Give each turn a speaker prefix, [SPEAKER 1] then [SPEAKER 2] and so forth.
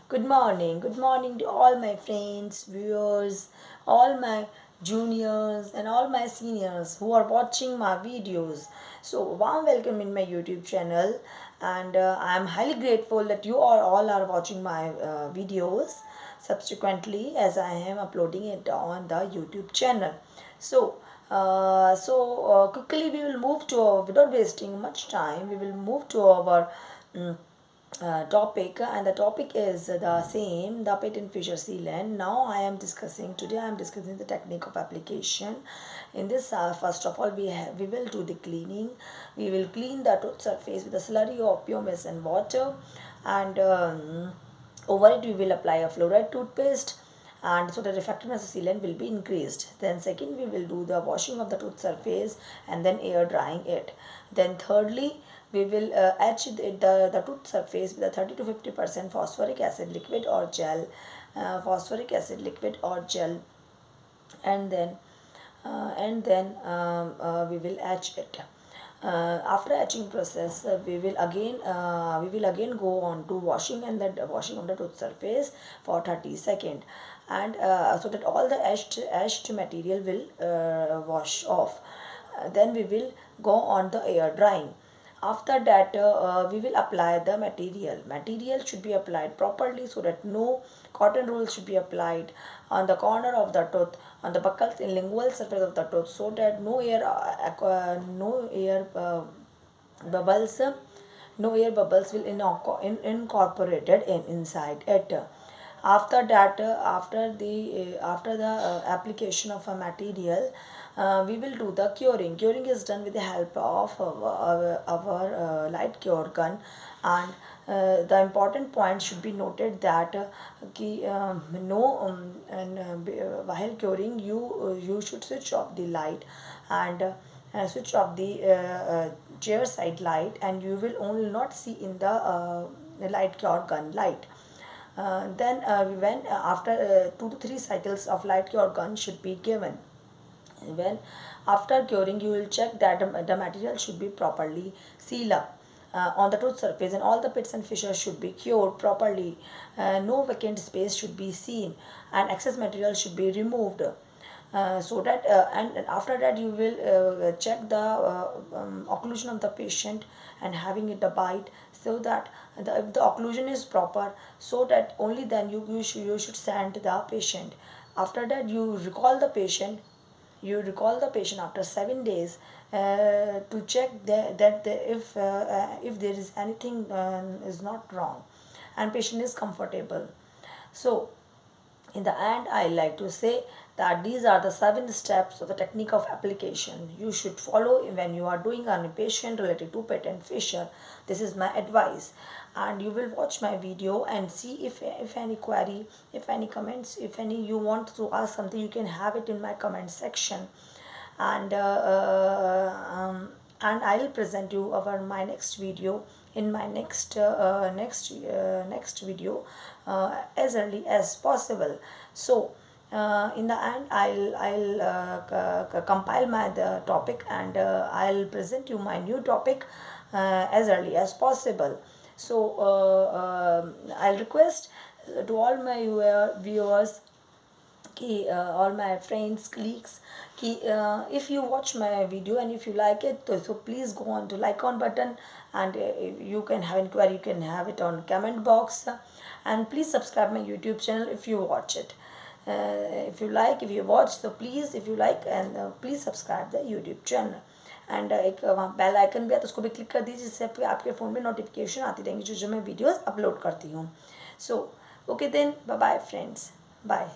[SPEAKER 1] Good morning to all my friends, viewers, all my juniors, and all my seniors who are watching my videos. So, warm welcome in my YouTube channel, and I am highly grateful that you all are watching my videos subsequently as I am uploading it on the YouTube channel. Quickly we will move to our, without wasting much time, we will move to our topic, and the topic is the same, the patent fissure sealant. Now I am discussing the technique of application. In this, first of all, we will do the cleaning. We will clean the tooth surface with a slurry of pumice and water, and over it we will apply a fluoride toothpaste, and so the refractiveness of sealant will be increased. Then second, we will do the washing of the tooth surface and then air drying it. Then thirdly, we will etch the tooth surface with a 30 to 50% phosphoric acid liquid or gel, and then we will etch it. After etching process, we will again go on to washing and the washing of the tooth surface for 30 seconds, and so that all the etched material will wash off. Then we will go on the air drying. After that, we will apply the material should be applied properly, so that no cotton roll should be applied on the corner of the tooth, on the buccal and lingual surface of the tooth, so that no air bubbles no air bubbles will incorporated inside it. After that, after the application of a material, we will do the curing is done with the help of our light cure gun, and the important point should be noted that ki, no while curing, you should switch off the light, and switch off the chair side light, and you will only not see in the light cure gun light. Then when after 2 to 3 cycles of light cure gun should be given. When after curing, you will check that the material should be properly sealed up on the tooth surface, and all the pits and fissures should be cured properly. No vacant space should be seen, and excess material should be removed. So that and after that, you will check the occlusion of the patient and having it a bite, so that if the occlusion is proper, so that only then you should send the patient. After that, you recall the patient after 7 days to check if there is anything is not wrong and patient is comfortable. So in the end, I like to say that these are the 7 steps of the technique of application you should follow when you are doing on a patient related to patent fissure. This is my advice, and you will watch my video and see if any query, if any comments, if any you want to ask something, you can have it in my comment section, and and I'll present you over my next video in my next video as early as possible. So in the end, I'll compile my the topic, and I'll present you my new topic as early as possible. So I'll request to all my viewers कि all my friends, colleagues, कि if you watch my video and if you like it, so please go on to like on button, and if you can have inquiry, you can have it on comment box, and please subscribe my YouTube channel if you watch it. If you like, if you watch, so please, if you like, and please subscribe the YouTube channel, and एक वहाँ bell icon भी आता है, उसको भी click कर दीजिए, जिससे आपके फ़ोन में नोटिफिकेशन आती रहेंगी जो मैं वीडियोस अपलोड करती हूँ. So okay then, bye bye friends, bye.